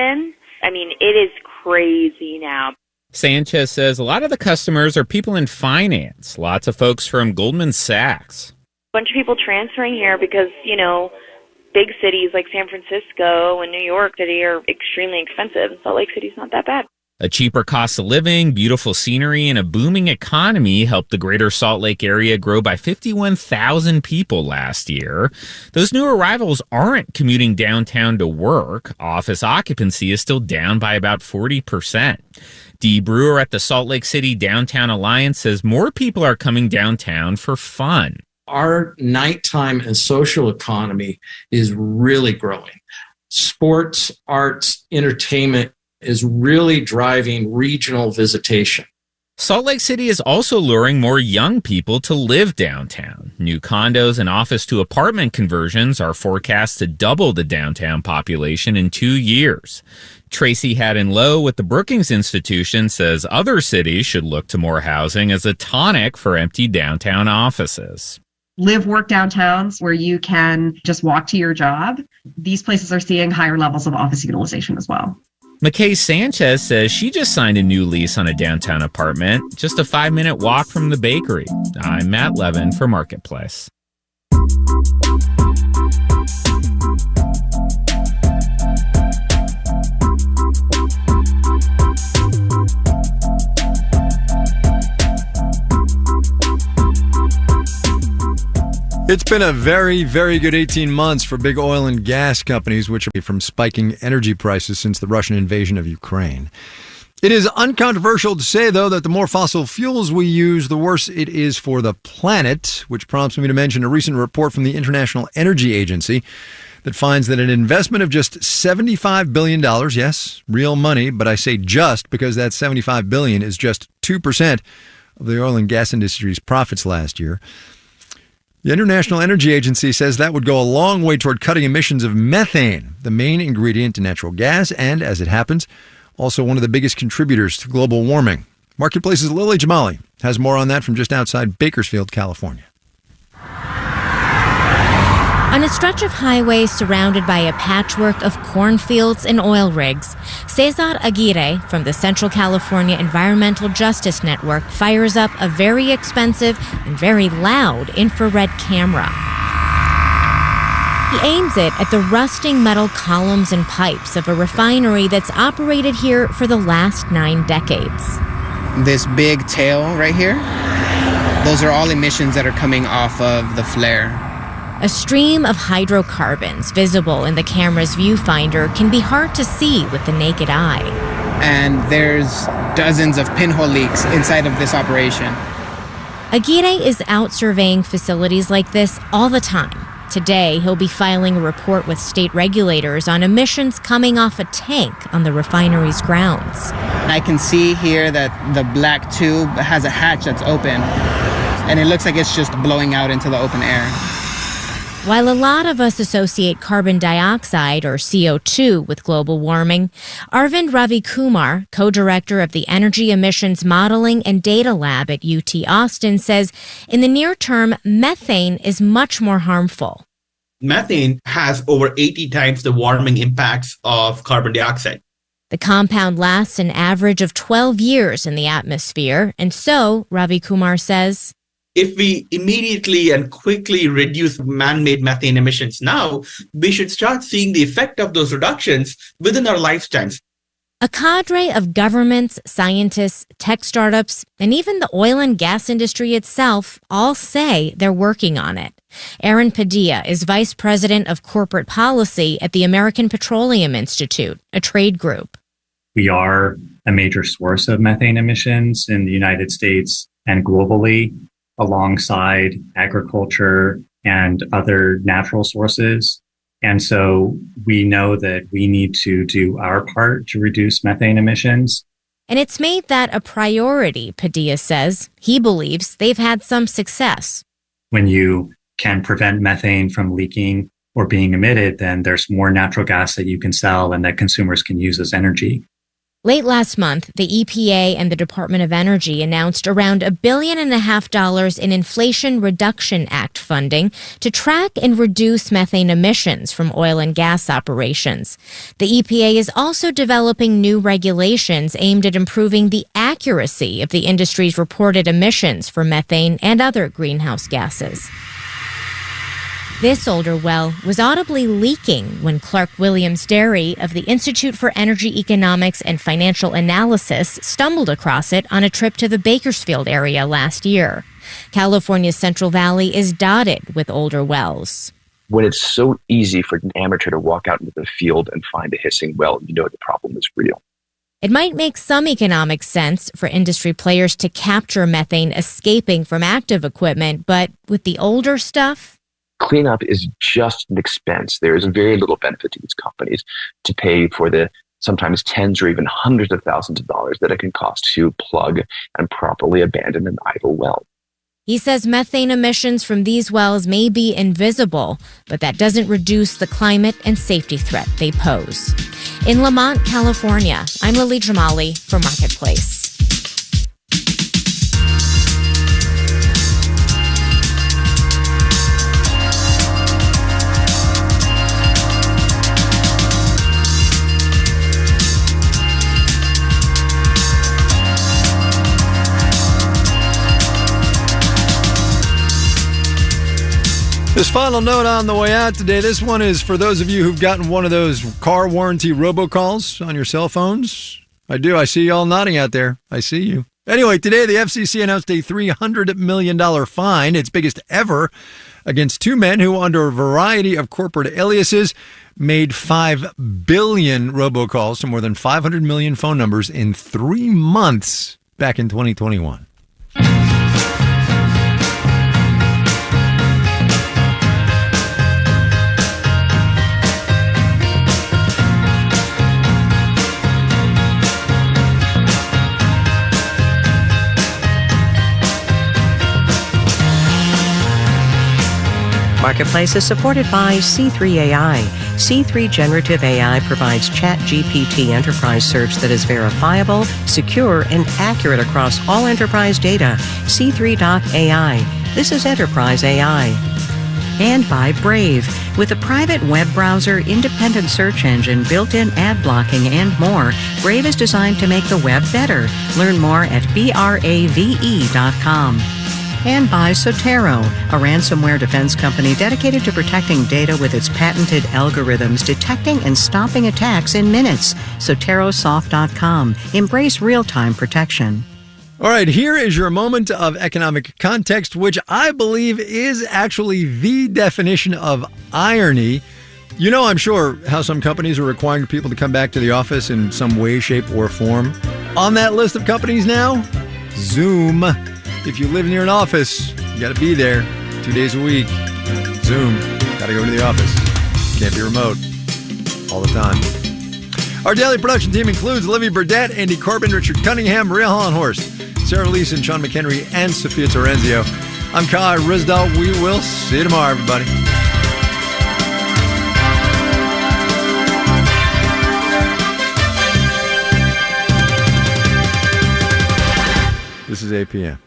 I mean, it is crazy now. Sanchez says a lot of the customers are people in finance, lots of folks from Goldman Sachs. A bunch of people transferring here because, big cities like San Francisco and New York City are extremely expensive. Salt Lake City's not that bad. A cheaper cost of living, beautiful scenery, and a booming economy helped the greater Salt Lake area grow by 51,000 people last year. Those new arrivals aren't commuting downtown to work. Office occupancy is still down by about 40%. Dee Brewer at the Salt Lake City Downtown Alliance says more people are coming downtown for fun. Our nighttime and social economy is really growing. Sports, arts, entertainment is really driving regional visitation. Salt Lake City is also luring more young people to live downtown. New condos and office-to-apartment conversions are forecast to double the downtown population in 2 years. Tracy Haddon-Lowe with the Brookings Institution says other cities should look to more housing as a tonic for empty downtown offices. Live, work downtowns where you can just walk to your job. These places are seeing higher levels of office utilization as well. McKay Sanchez says she just signed a new lease on a downtown apartment, just a 5-minute walk from the bakery. I'm Matt Levin for Marketplace. It's been a very, very good 18 months for big oil and gas companies, which are from spiking energy prices since the Russian invasion of Ukraine. It is uncontroversial to say, though, that the more fossil fuels we use, the worse it is for the planet, which prompts me to mention a recent report from the International Energy Agency that finds that an investment of just $75 billion, yes, real money, but I say just because that $75 billion is just 2% of the oil and gas industry's profits last year. The International Energy Agency says that would go a long way toward cutting emissions of methane, the main ingredient in natural gas, and, as it happens, also one of the biggest contributors to global warming. Marketplace's Lily Jamali has more on that from just outside Bakersfield, California. On a stretch of highway surrounded by a patchwork of cornfields and oil rigs, Cesar Aguirre from the Central California Environmental Justice Network fires up a very expensive and very loud infrared camera. He aims it at the rusting metal columns and pipes of a refinery that's operated here for the last 9 decades. This big tail right here, those are all emissions that are coming off of the flare. A stream of hydrocarbons visible in the camera's viewfinder can be hard to see with the naked eye. And there's dozens of pinhole leaks inside of this operation. Aguirre is out surveying facilities like this all the time. Today, he'll be filing a report with state regulators on emissions coming off a tank on the refinery's grounds. I can see here that the black tube has a hatch that's open, and it looks like it's just blowing out into the open air. While a lot of us associate carbon dioxide, or CO2, with global warming, Arvind Ravikumar, co-director of the Energy Emissions Modeling and Data Lab at UT Austin, says in the near term, methane is much more harmful. Methane has over 80 times the warming impacts of carbon dioxide. The compound lasts an average of 12 years in the atmosphere, and so, Ravikumar says, if we immediately and quickly reduce man-made methane emissions now, we should start seeing the effect of those reductions within our lifetimes. A cadre of governments, scientists, tech startups, and even the oil and gas industry itself all say they're working on it. Aaron Padilla is vice president of corporate policy at the American Petroleum Institute, a trade group. We are a major source of methane emissions in the United States and globally, alongside agriculture and other natural sources. And so we know that we need to do our part to reduce methane emissions. And it's made that a priority, Padilla says. He believes they've had some success. When you can prevent methane from leaking or being emitted, then there's more natural gas that you can sell and that consumers can use as energy. Late last month, the EPA and the Department of Energy announced around $1.5 billion in Inflation Reduction Act funding to track and reduce methane emissions from oil and gas operations. The EPA is also developing new regulations aimed at improving the accuracy of the industry's reported emissions for methane and other greenhouse gases. This older well was audibly leaking when Clark Williams Derry of the Institute for Energy Economics and Financial Analysis stumbled across it on a trip to the Bakersfield area last year. California's Central Valley is dotted with older wells. When it's so easy for an amateur to walk out into the field and find a hissing well, you know the problem is real. It might make some economic sense for industry players to capture methane escaping from active equipment, but with the older stuff, cleanup is just an expense. There is very little benefit to these companies to pay for the sometimes tens or even hundreds of thousands of dollars that it can cost to plug and properly abandon an idle well. He says methane emissions from these wells may be invisible, but that doesn't reduce the climate and safety threat they pose. In Lamont, California, I'm Lily Jamali for Marketplace. This final note on the way out today, this one is for those of you who've gotten one of those car warranty robocalls on your cell phones. I do. I see you all nodding out there. I see you. Anyway, today the FCC announced a $300 million fine, its biggest ever, against two men who, under a variety of corporate aliases, made 5 billion robocalls to more than 500 million phone numbers in 3 months back in 2021. Marketplace is supported by C3 AI. C3 Generative AI provides ChatGPT enterprise search that is verifiable, secure, and accurate across all enterprise data. C3.ai. This is enterprise AI. And by Brave. With a private web browser, independent search engine, built-in ad blocking, and more, Brave is designed to make the web better. Learn more at brave.com. And by Sotero, a ransomware defense company dedicated to protecting data with its patented algorithms, detecting and stopping attacks in minutes. Soterosoft.com. Embrace real-time protection. All right, here is your moment of economic context, which I believe is actually the definition of irony. You know, I'm sure, how some companies are requiring people to come back to the office in some way, shape, or form. On that list of companies now, Zoom. If you live near an office, you got to be there 2 days a week. Zoom. Got to go to the office. Can't be remote all the time. Our daily production team includes Olivia Burdett, Andy Corbin, Richard Cunningham, Maria Hollenhorst, Sarah Leeson, Sean McHenry, and Sophia Torrenzio. I'm Kai Rizdal. We will see you tomorrow, everybody. This is APM.